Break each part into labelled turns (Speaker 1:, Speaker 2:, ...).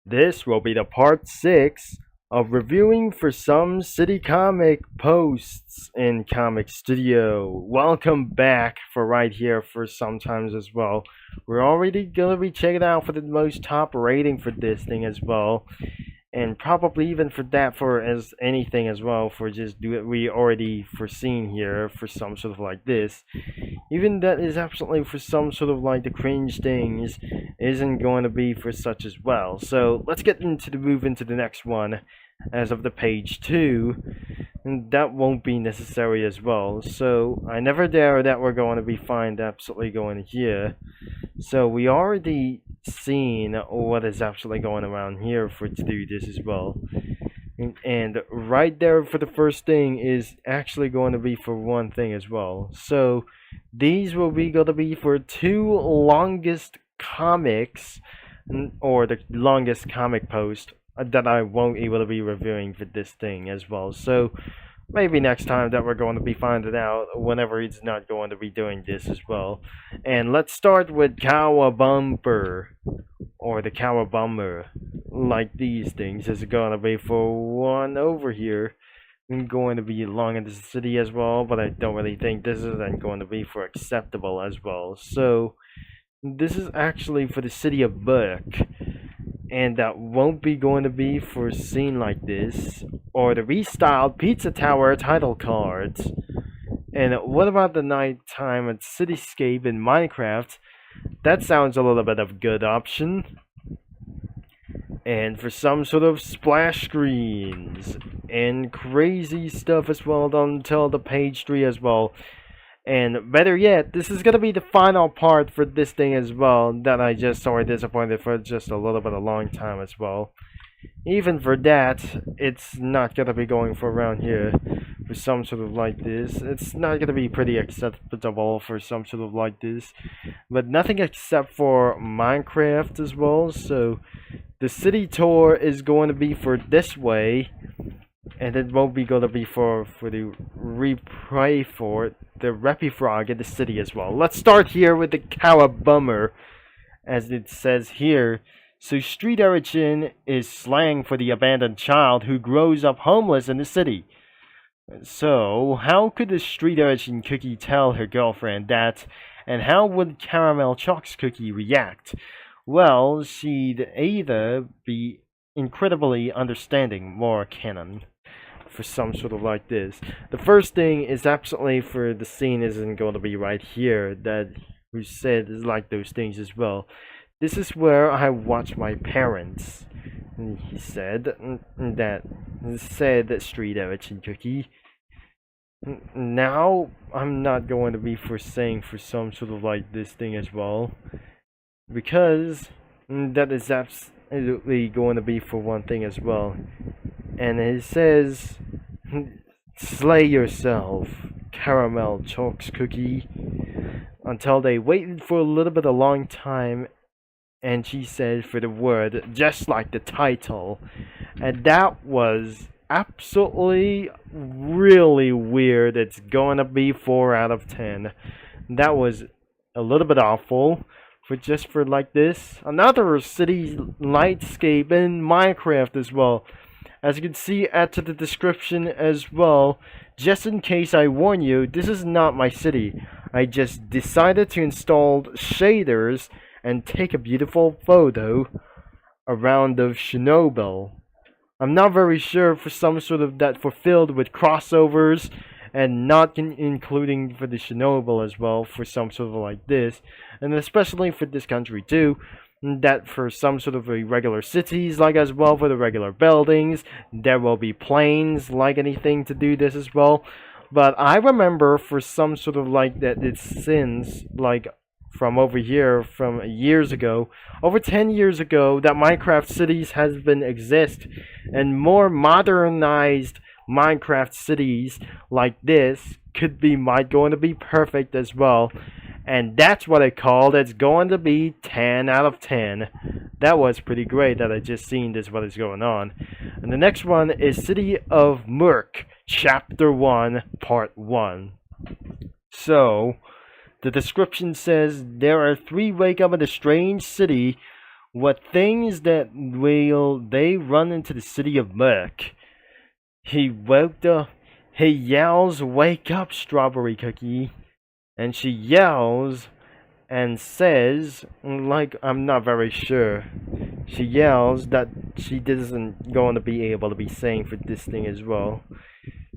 Speaker 1: This will be the part 6 of reviewing for some city comic posts in Comic Studio. Welcome back for right here for sometimes as well. We're already gonna be checking out for the most top rating for this thing as well. And probably even for that for as anything as well for just do it we already foreseen here for some sort of like this, even that is absolutely for some sort of like the cringe things isn't going to be for such as well. So let's get into the move into the next one as of the page 2, and that won't be necessary as well. So I never dare that we're going to be fine absolutely going here. So we already seen what is actually going around here for to do this as well. And right there for the first thing is actually going to be for one thing as well. So these will be going to be for two longest comics, or the longest comic post that I won't able to be reviewing for this thing as well. So maybe next time that we're going to be finding out whenever he's not going to be doing this as well. And let's start with Cowabumper, or the Cowabummer, like these things is going to be for one over here. I'm going to be long in the city as well, but I don't really think this isn't going to be for acceptable as well. So this is actually for the city of Burke, and that won't be going to be for a scene like this, or the restyled Pizza Tower title cards. And what about the nighttime at Cityscape in Minecraft? That sounds a little bit of a good option. And for some sort of splash screens and crazy stuff as well until the page 3 as well. And better yet, this is going to be the final part for this thing as well, that I just sorry disappointed for just a little bit of long time as well. Even for that, it's not going to be going for around here for some sort of like this. It's not going to be pretty acceptable for some sort of like this. But nothing except for Minecraft as well. So the city tour is going to be for this way. And it won't be going to be for the replay for the Reppy Frog in the city as well. Let's start here with the Cowabummer, as it says here. So street urchin is slang for the abandoned child who grows up homeless in the city. So how could the street urchin Cookie tell her girlfriend that, and how would Caramel Chalks Cookie react? Well, she'd either be incredibly understanding, more canon, for some sort of like this. The first thing is absolutely for the scene isn't going to be right here, that we said is like those things as well. This is where I watch my parents, he said. That said street urchin Cookie. Now I'm not going to be for saying for some sort of like this thing as well, because that is absolutely going to be for one thing as well. And it says, slay yourself, Caramel Chalks Cookie, until they waited for a little bit a long time, and she said for the word, just like the title. And that was absolutely really weird. It's going to be 4 out of 10. That was a little bit awful. For just for like this. Another city lightscape in Minecraft as well. As you can see, add to the description as well. Just in case I warn you, this is not my city. I just decided to install shaders and take a beautiful photo around of Chernobyl. I'm not very sure for some sort of that fulfilled with crossovers and not including for the Chernobyl as well for some sort of like this, and especially for this country too, that for some sort of regular cities like as well for the regular buildings there will be planes like anything to do this as well. But I remember for some sort of like that it's since like from over here from years ago, over 10 years ago, that Minecraft cities has been exist, and more modernized Minecraft cities like this could be going to be perfect as well. And that's what I called it's going to be 10 out of 10. That was pretty great that I just seen this what is going on. And the next one is City of Murk, Chapter 1, Part 1. So the description says there are 3 wake up in a strange city What things that will they run into the city of Merc? He woke up. He yells, "Wake up, Strawberry Cookie!" And she yells and says, like, I'm not very sure. She yells that she isn't going to be able to be saying for this thing as well.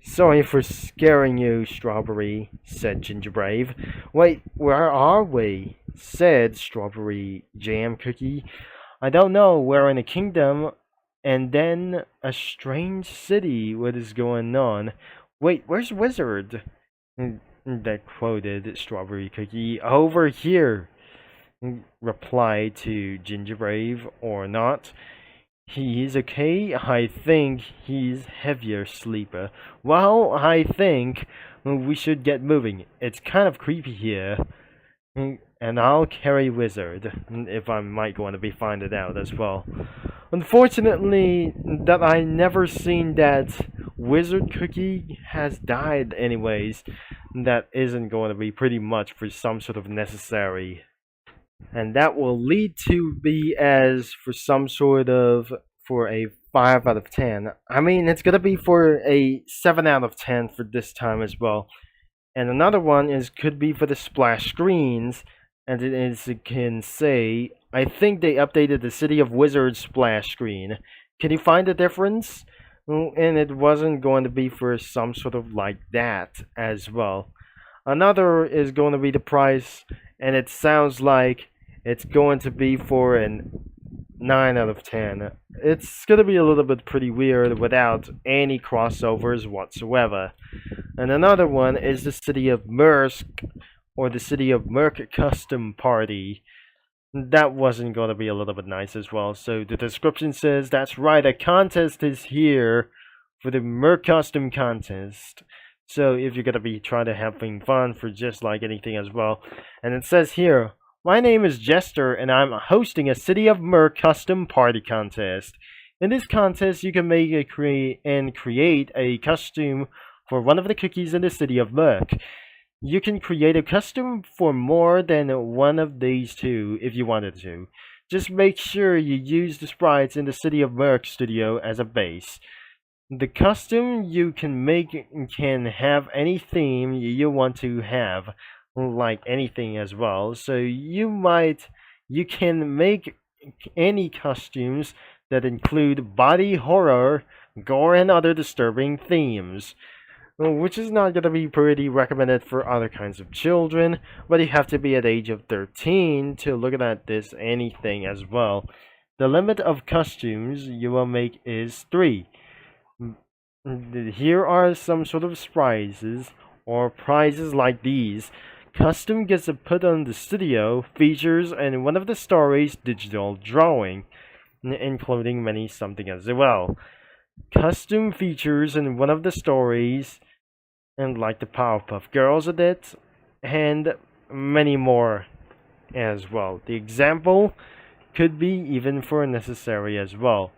Speaker 1: "Sorry for scaring you, Strawberry," said Gingerbrave. "Wait, where are we?" said Strawberry Jam Cookie. "I don't know. We're in a kingdom and then a strange city. What is going on? Wait, where's Wizard?" That quoted Strawberry Cookie. "Over here," replied to Gingerbrave, "or not. He's okay. I think he's heavier sleeper. Well, I think we should get moving. It's kind of creepy here. And I'll carry Wizard, if I might going to be finding out as well. Unfortunately, that I never seen that Wizard Cookie has died anyways. That isn't going to be pretty much for some sort of necessary. And that will lead to be as for some sort of for a 5 out of 10. I mean, it's gonna be for a 7 out of 10 for this time as well. And another one is could be for the splash screens, and it is it can say I think they updated the City of Wizards splash screen. Can you find the difference? And it wasn't going to be for some sort of like that as well. Another is going to be the price, and it sounds like it's going to be for an 9 out of 10. It's going to be a little bit pretty weird without any crossovers whatsoever. And another one is the City of Mersk, or the City of Merc Custom Party. That wasn't going to be a little bit nice as well. So the description says, that's right, a contest is here for the Merc Custom Contest. So if you're going to be trying to having fun for just like anything as well. And it says here, my name is Jester and I'm hosting a City of Merc Custom Party Contest. In this contest, you can make a create a costume for one of the cookies in the City of Merc. You can create a custom for more than one of these two if you wanted to. Just make sure you use the sprites in the City of Merc studio as a base. The custom you can make can have any theme you want to have, like anything as well. So you can make any costumes that include body horror, gore, and other disturbing themes. Which is not going to be pretty recommended for other kinds of children, but you have to be at the age of 13 to look at this anything as well. The limit of costumes you will make is 3. Here are some sort of prizes, or prizes like these. Custom gets put on the studio, features in one of the stories digital drawing, including many something as well. Custom features in one of the stories, and like the Powerpuff Girls a bit, and many more as well. The example could be even for necessary as well.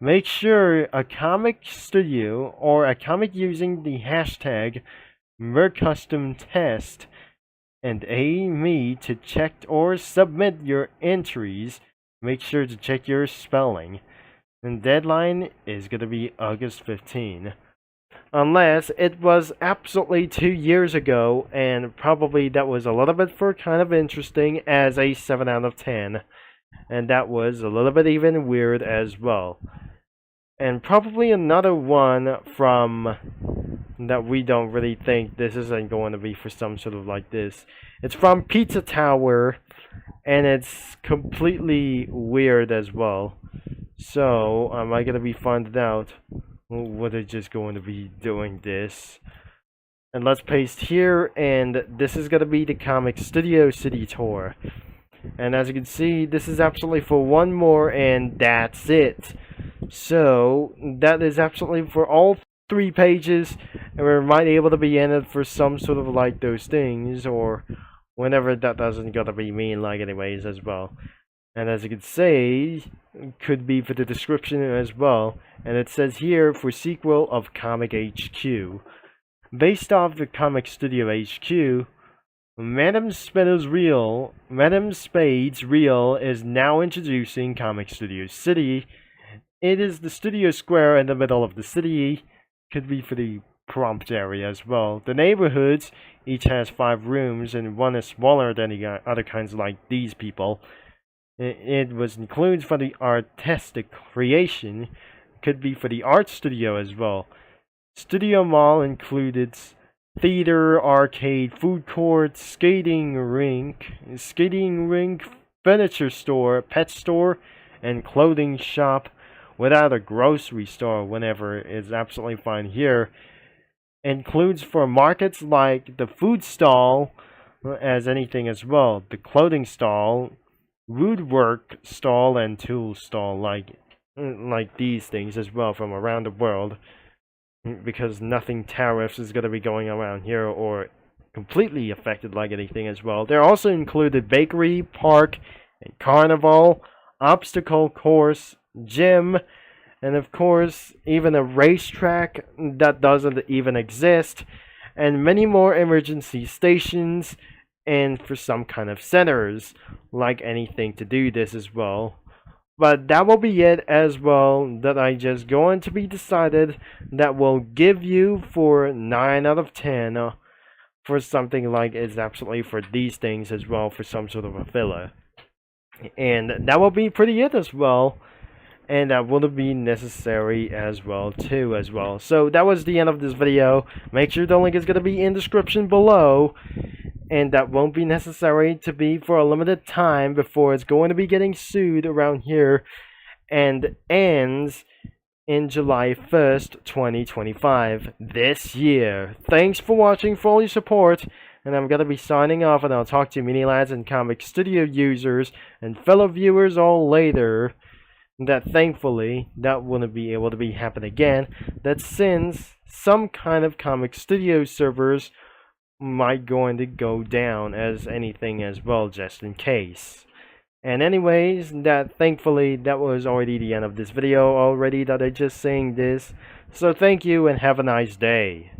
Speaker 1: Make sure a comic studio or a comic using the hashtag #mercustomtest and me to check or submit your entries. Make sure to check your spelling. And deadline is going to be August 15. Unless it was absolutely 2 years ago, and probably that was a little bit for kind of interesting as a 7 out of 10. And that was a little bit even weird as well. And probably another one from that we don't really think this isn't going to be for some sort of like this. It's from Pizza Tower, and it's completely weird as well. So, am I going to be finding out what they're just going to be doing this? And let's paste here, and this is going to be the Comic Studio City Tour. And as you can see, this is absolutely for one more, and that's it. So, that is absolutely for all 3 pages, and we might be able to be in it for some sort of like those things, or whenever that doesn't gotta be mean like anyways as well. And as you can see, could be for the description as well. And it says here for sequel of Comic HQ. Based off the Comic Studio HQ, Madam Spade's Reel is now introducing Comic Studio City. It is the studio square in the middle of the city. Could be for the prompt area as well. The neighborhoods each has 5 rooms, and one is smaller than the other kinds like these people. It was included for the artistic creation. Could be for the art studio as well. Studio Mall included theater, arcade, food court, skating rink, furniture store, pet store, and clothing shop without a grocery store whenever is absolutely fine here. Includes for markets like the food stall as anything as well, the clothing stall, woodwork stall, and tool stall like these things as well from around the world, because nothing tariffs is going to be going around here or completely affected like anything as well. They're also included bakery, park, and carnival, obstacle course, gym, and of course even a racetrack that doesn't even exist, and many more emergency stations, and for some kind of centers like anything to do this as well. But that will be it as well, that I just going to be decided that will give you for 9 out of 10 for something like it's absolutely for these things as well, for some sort of a filler. And that will be pretty it as well. And that will be necessary as well too as well. So that was the end of this video. Make sure the link is going to be in the description below. And that won't be necessary to be for a limited time before it's going to be getting sued around here, and ends in July 1st, 2025, this year. Thanks for watching, for all your support, and I'm going to be signing off, and I'll talk to you mini lads and Comic Studio users and fellow viewers all later. That thankfully that wouldn't be able to be happen again, that since some kind of Comic Studio servers might going to go down as anything as well, just in case. And anyways, that thankfully that was already the end of this video already, that I just saying this. So thank you and have a nice day.